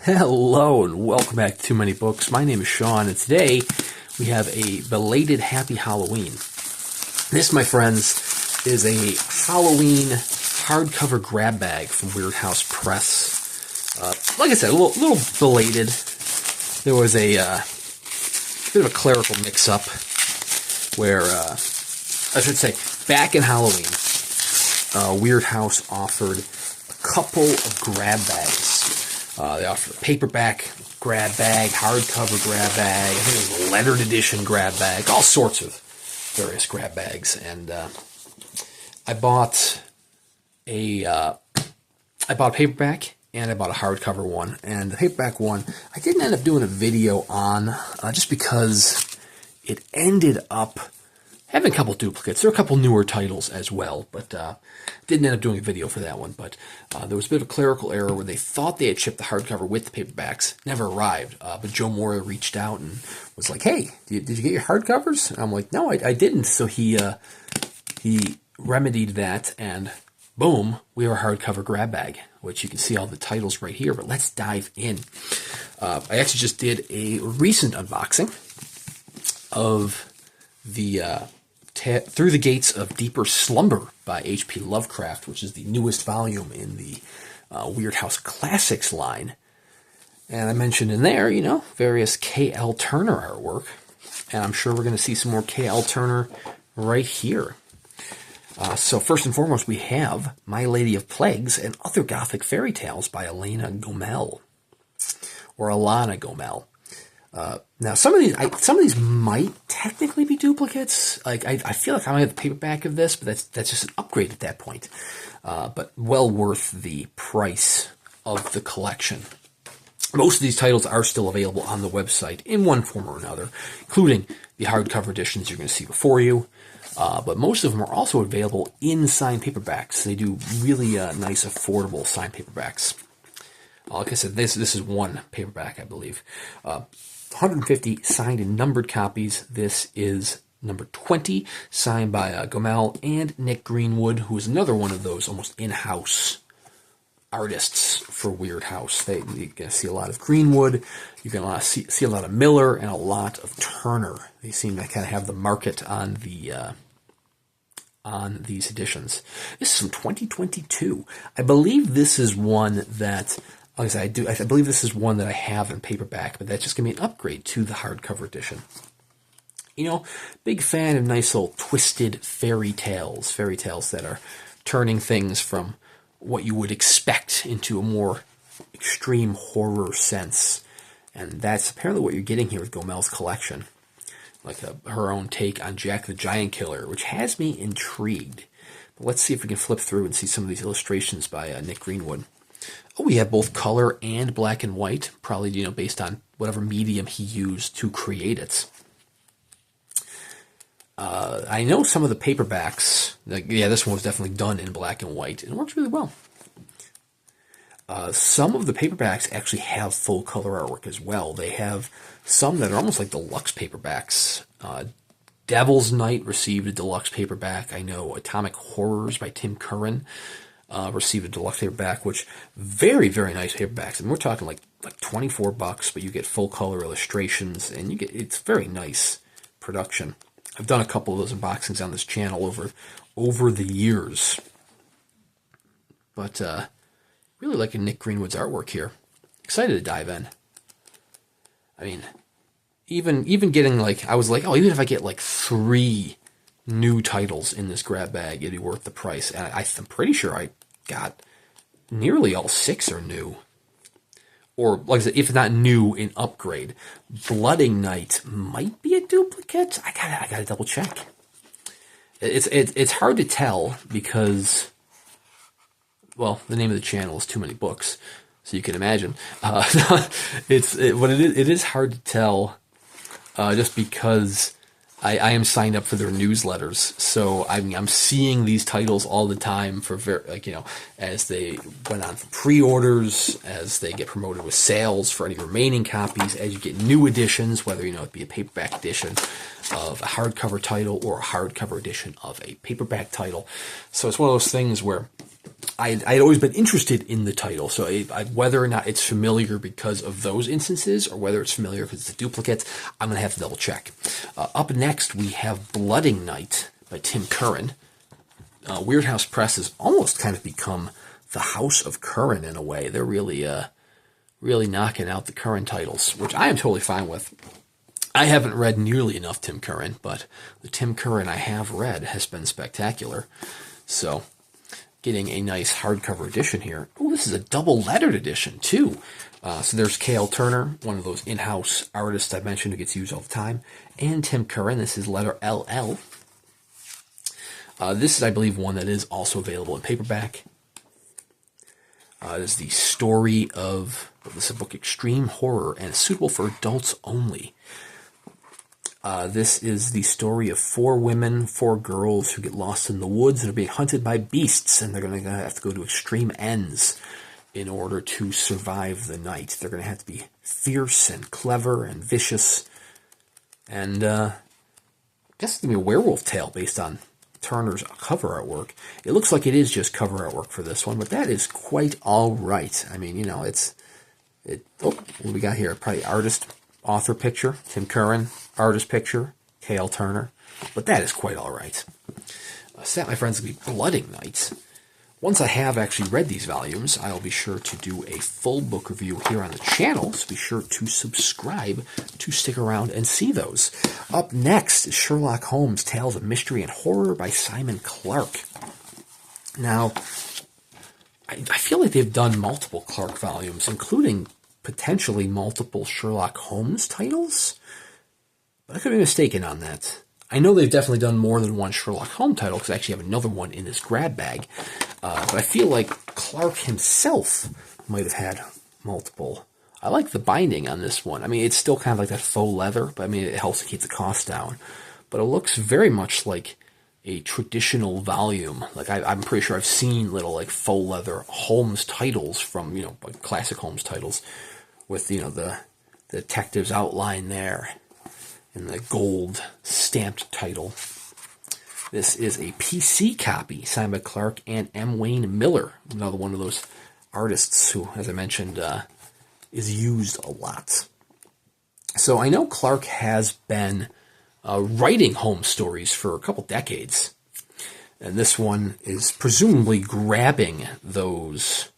Hello and welcome back to Too Many Books. My name is Sean, and today we have a belated Happy Halloween. This, my friends, is a Halloween hardcover grab bag from Weird House Press. Like I said, a little belated. There was a bit of a clerical mix-up where, I should say, back in Halloween, Weird House offered a couple of grab bags. They offered a paperback grab bag, hardcover grab bag, I think it was a lettered edition grab bag, all sorts of various grab bags. And I bought a paperback and I bought a hardcover one. And the paperback one, I didn't end up doing a video on just because it ended up having a couple duplicates. There are a couple newer titles as well, but didn't end up doing a video for that one. But there was a bit of a clerical error where they thought they had shipped the hardcover with the paperbacks. Never arrived. But Joe Moore reached out and was like, "Hey, did you get your hardcovers?" And I'm like, "No, I didn't." So he remedied that, and boom, we have a hardcover grab bag, which you can see all the titles right here. But let's dive in. I actually just did a recent unboxing of the Through the Gates of Deeper Slumber by H.P. Lovecraft, which is the newest volume in the Weird House Classics line. And I mentioned in there, various K.L. Turner artwork. And I'm sure we're going to see some more K.L. Turner right here. So first and foremost, we have My Lady of Plagues and Other Gothic Fairy Tales by Elana Gomel. Or Elana Gomel. Now, some of these might technically be duplicates. Like I feel like I might have the paperback of this, but that's just an upgrade at that point. But well worth the price of the collection. Most of these titles are still available on the website in one form or another, including the hardcover editions you're going to see before you. But most of them are also available in signed paperbacks. They do really nice, affordable signed paperbacks. Like I said, this is one paperback, I believe. 150 signed and numbered copies. This is number 20, signed by Gomel and Nick Greenwood, who is another one of those almost in-house artists for Weird House. You're going to see a lot of Greenwood, you're going to see a lot of Miller, and a lot of Turner. They seem to kind of have the market on these editions. This is from 2022. I believe this is one that... Like I said, I believe this is one that I have in paperback, but that's just going to be an upgrade to the hardcover edition. Big fan of nice little twisted fairy tales that are turning things from what you would expect into a more extreme horror sense. And that's apparently what you're getting here with Gomel's collection. Like her own take on Jack the Giant Killer, which has me intrigued. But let's see if we can flip through and see some of these illustrations by Nick Greenwood. Oh, we have both color and black and white, probably, based on whatever medium he used to create it. I know some of the paperbacks, this one was definitely done in black and white, and it works really well. Some of the paperbacks actually have full color artwork as well. They have some that are almost like deluxe paperbacks. Devil's Night received a deluxe paperback. I know Atomic Horrors by Tim Curran received a deluxe paperback, which very, very nice paperbacks. And we're talking like $24, but you get full color illustrations, and it's very nice production. I've done a couple of those unboxings on this channel over the years. But really liking Nick Greenwood's artwork here. Excited to dive in. I mean, even getting I was like, even if I get 3 new titles in this grab bag, it'd be worth the price. And I'm pretty sure I got nearly all 6 are new. Or, like I said, if not new, in upgrade. Blooding Night might be a duplicate. I gotta double check. It's hard to tell because, well, the name of the channel is Too Many Books, so you can imagine. It is hard to tell, just because I am signed up for their newsletters, so I'm seeing these titles all the time for as they went on for pre-orders, as they get promoted with sales for any remaining copies, as you get new editions, whether it be a paperback edition of a hardcover title or a hardcover edition of a paperback title. So it's one of those things where I'd always been interested in the title, so whether or not it's familiar because of those instances or whether it's familiar because it's a duplicate, I'm going to have to double check. Up next, we have Blooding Night by Tim Curran. Weird House Press has almost kind of become the House of Curran in a way. They're really knocking out the Curran titles, which I am totally fine with. I haven't read nearly enough Tim Curran, but the Tim Curran I have read has been spectacular. So, getting a nice hardcover edition here. Oh, this is a double-lettered edition, too. So there's K.L. Turner, one of those in-house artists I mentioned who gets used all the time, and Tim Curran. This is letter LL. This is, I believe, one that is also available in paperback. It is the story of, this is a book, Extreme Horror, and it's suitable for adults only. This is the story of 4 women, 4 girls who get lost in the woods and are being hunted by beasts, and they're going to have to go to extreme ends in order to survive the night. They're going to have to be fierce and clever and vicious, and I guess it's going to be a werewolf tale based on Turner's cover artwork. It looks like it is just cover artwork for this one, but that is quite all right. I mean, you know, what do we got here? Probably artist, author picture, Tim Curran, artist picture, K.L. Turner, but that is quite all right. That, my friends, will be Blooding Night. Once I have actually read these volumes, I'll be sure to do a full book review here on the channel, so be sure to subscribe to stick around and see those. Up next is Sherlock Holmes, Tales of Mystery and Horror by Simon Clark. Now, I feel like they've done multiple Clark volumes, including potentially multiple Sherlock Holmes titles, but I could be mistaken on that. I know they've definitely done more than one Sherlock Holmes title, because I actually have another one in this grab bag. But I feel like Clark himself might have had multiple. I like the binding on this one. I mean, it's still kind of like that faux leather, but I mean, it helps to keep the cost down. But it looks very much like a traditional volume. Like, I'm pretty sure I've seen little, like, faux leather Holmes titles from, you know, like classic Holmes titles with, you know, the detective's outline there and the gold stamped title. This is a PC copy signed by Clark and M. Wayne Miller, another one of those artists who, as I mentioned, is used a lot. So I know Clark has been writing Holmes stories for a couple decades, and this one is presumably grabbing those.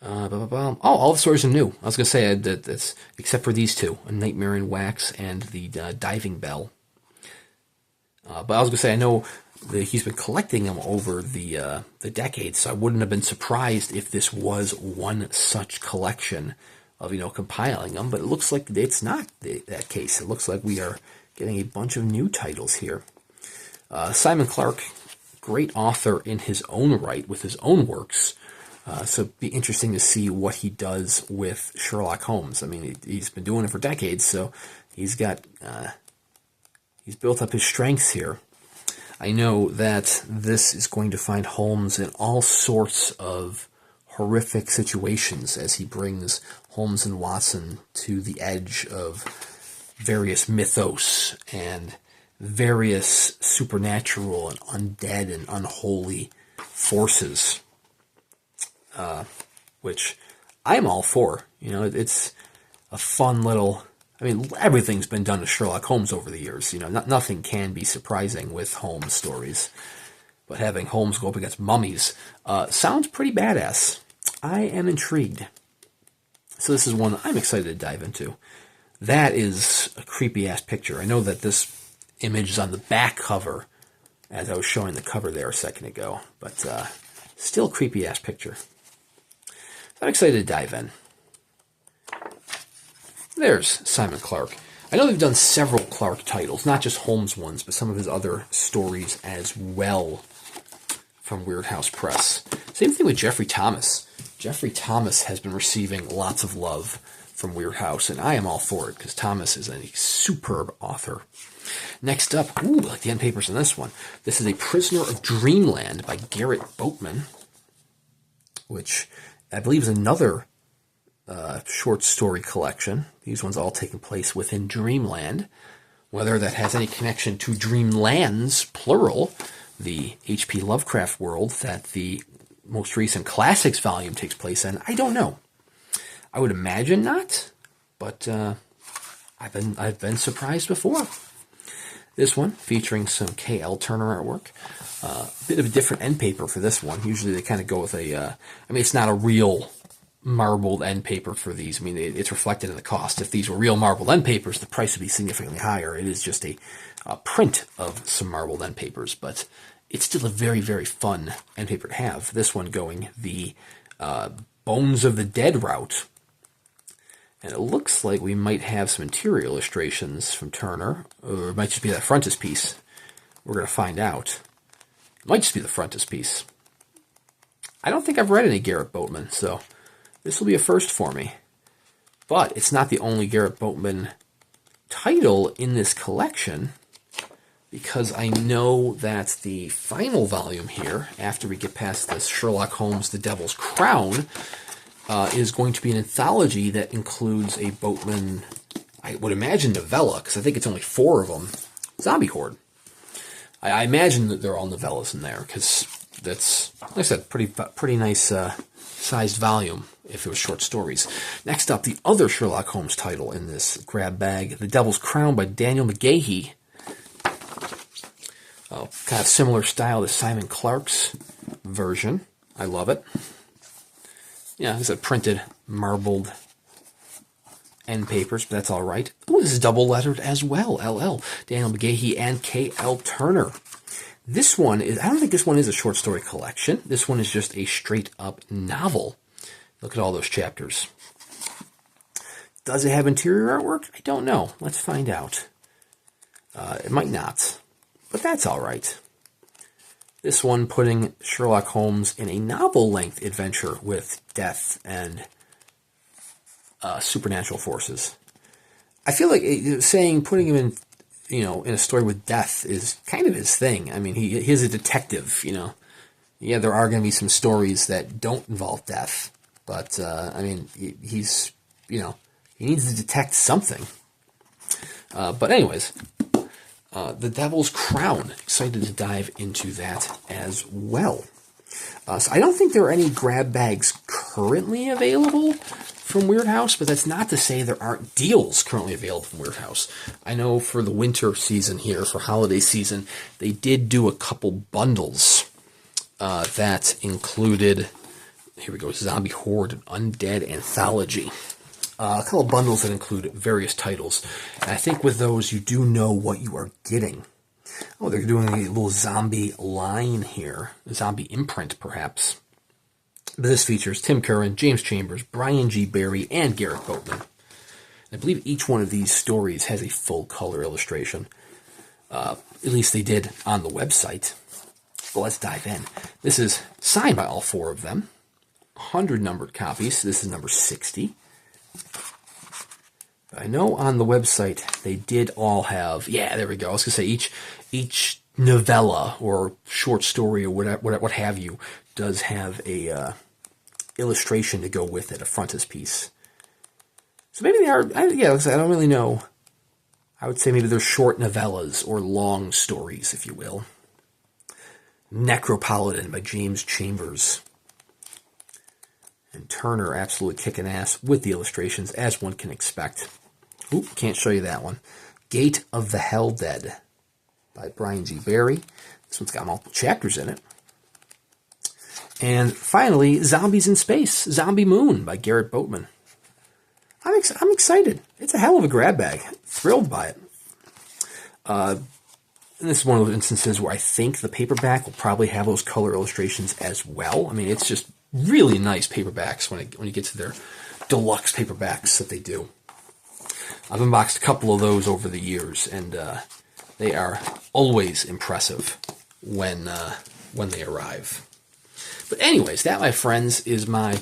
All the stories are new. I was going to say that's except for these 2, A Nightmare in Wax and The Diving Bell. But I was going to say, I know that he's been collecting them over the decades, so I wouldn't have been surprised if this was one such collection of, you know, compiling them. But it looks like it's not that case. It looks like we are getting a bunch of new titles here. Simon Clark, great author in his own right with his own works. So it'd be interesting to see what he does with Sherlock Holmes. I mean, he's been doing it for decades, so he's got he's built up his strengths here. I know that this is going to find Holmes in all sorts of horrific situations as he brings Holmes and Watson to the edge of various mythos and various supernatural and undead and unholy forces, which I'm all for. You know, it's a fun little... I mean, everything's been done to Sherlock Holmes over the years. You know, nothing can be surprising with Holmes stories. But having Holmes go up against mummies sounds pretty badass. I am intrigued. So this is one that I'm excited to dive into. That is a creepy-ass picture. I know that this image is on the back cover, as I was showing the cover there a second ago. But still creepy-ass picture. So I'm excited to dive in. There's Simon Clark. I know they've done several Clark titles, not just Holmes ones, but some of his other stories as well from Weird House Press. Same thing with Jeffrey Thomas. Jeffrey Thomas has been receiving lots of love from Weird House, and I am all for it, because Thomas is a superb author. Next up, I like the end papers on this one. This is A Prisoner of Dreamland by Garrett Boatman, which I believe is another short story collection. These ones all taking place within Dreamland. Whether that has any connection to Dreamlands, plural, the H.P. Lovecraft world that the most recent Classics volume takes place in. I don't know. I would imagine not, but I've been surprised before. This one featuring some K.L. Turner artwork. A bit of a different end paper for this one. Usually they kind of go with I mean, it's not a real marbled end paper for these. I mean, it's reflected in the cost. If these were real marbled end papers, the price would be significantly higher. It is just a print of some marbled end papers, but it's still a very, very fun end paper to have. This one going the Bones of the Dead route. And it looks like we might have some interior illustrations from Turner, or it might just be that frontispiece. We're going to find out. It might just be the frontispiece. I don't think I've read any Garrett Boatman, so this will be a first for me. But it's not the only Garrett Boatman title in this collection, because I know that the final volume here, after we get past this Sherlock Holmes, The Devil's Crown, is going to be an anthology that includes a Boatman, I would imagine, novella, because I think it's only 4 of them, Zombie Horde. I imagine that they're all novellas in there, because that's, like I said, pretty nice sized volume if it was short stories. Next up, the other Sherlock Holmes title in this grab bag, The Devil's Crown by Daniel McGachey. Kind of similar style to Simon Clark's version. I love it. Yeah, it's a printed, marbled end papers, but that's all right. Oh, this is double lettered as well. LL, Daniel McGachey and K.L. Turner. This one is, I don't think this one is a short story collection. This one is just a straight up novel. Look at all those chapters. Does it have interior artwork? I don't know. Let's find out. It might not, but that's all right. This one putting Sherlock Holmes in a novel-length adventure with death and supernatural forces. I feel like putting him in, in a story with death is kind of his thing. I mean, he's a detective, Yeah, there are going to be some stories that don't involve death, but I mean, he's, he needs to detect something. But anyways. The Devil's Crown. Excited to dive into that as well. So I don't think there are any grab bags currently available from Weird House, but that's not to say there aren't deals currently available from Weird House. I know for the winter season here, for holiday season, they did do a couple bundles that included, here we go, Zombie Horde, Undead Anthology. A couple of bundles that include various titles. And I think with those, you do know what you are getting. Oh, they're doing a little zombie line here. A zombie imprint, perhaps. But this features Tim Curran, James Chambers, Brian G. Barry, and Garrett Boatman. I believe each one of these stories has a full-color illustration. At least they did on the website. But let's dive in. This is signed by all 4 of them. 100 numbered copies. This is number 60. I know on the website they did all have, yeah, there we go. I was going to say each novella or short story or what have you does have a illustration to go with it, a frontispiece. So maybe they are, I don't really know. I would say maybe they're short novellas or long stories, if you will. Necropolitan by James Chambers. And Turner absolutely kicking ass with the illustrations, as one can expect. Oop, can't show you that one. Gate of the Hell Dead by Brian G. Barry. This one's got multiple chapters in it. And finally, Zombies in Space, Zombie Moon by Garrett Boatman. I'm excited. It's a hell of a grab bag. Thrilled by it. And this is one of those instances where I think the paperback will probably have those color illustrations as well. I mean, it's just really nice paperbacks when you get to their deluxe paperbacks that they do. I've unboxed a couple of those over the years, and they are always impressive when they arrive. But anyways, that, my friends, is my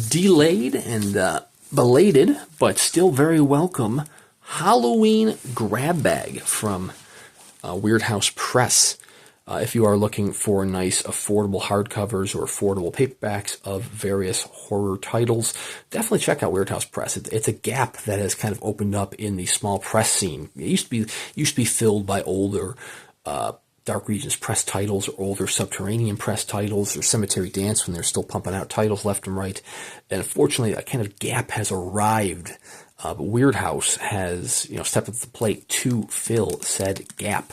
delayed and belated, but still very welcome Halloween grab bag from Weird House Press. If you are looking for nice, affordable hardcovers or affordable paperbacks of various horror titles, definitely check out Weird House Press. It's a gap that has kind of opened up in the small press scene. It used to be filled by older Dark Regions Press titles, or older Subterranean Press titles, or Cemetery Dance when they're still pumping out titles left and right. And unfortunately, a kind of gap has arrived. But Weird House has, stepped up to the plate to fill said gap.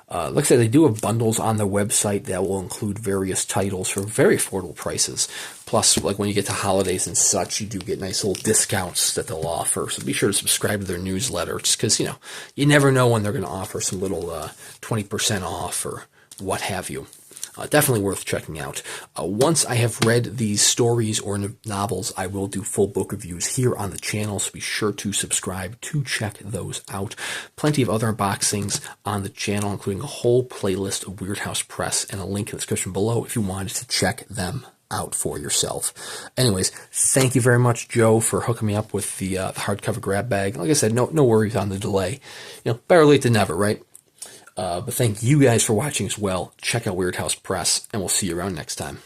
Like I said, they do have bundles on their website that will include various titles for very affordable prices. Plus, like when you get to holidays and such, you do get nice little discounts that they'll offer. So be sure to subscribe to their newsletter, just because, you never know when they're going to offer some little 20% off or what have you. Definitely worth checking out. Once I have read these stories or novels, I will do full book reviews here on the channel, so be sure to subscribe to check those out. Plenty of other unboxings on the channel, including a whole playlist of Weird House Press and a link in the description below if you wanted to check them out for yourself. Anyways, thank you very much, Joe, for hooking me up with the hardcover grab bag. Like I said, no worries on the delay. Better late than never, right? But thank you guys for watching as well. Check out Weird House Press, and we'll see you around next time.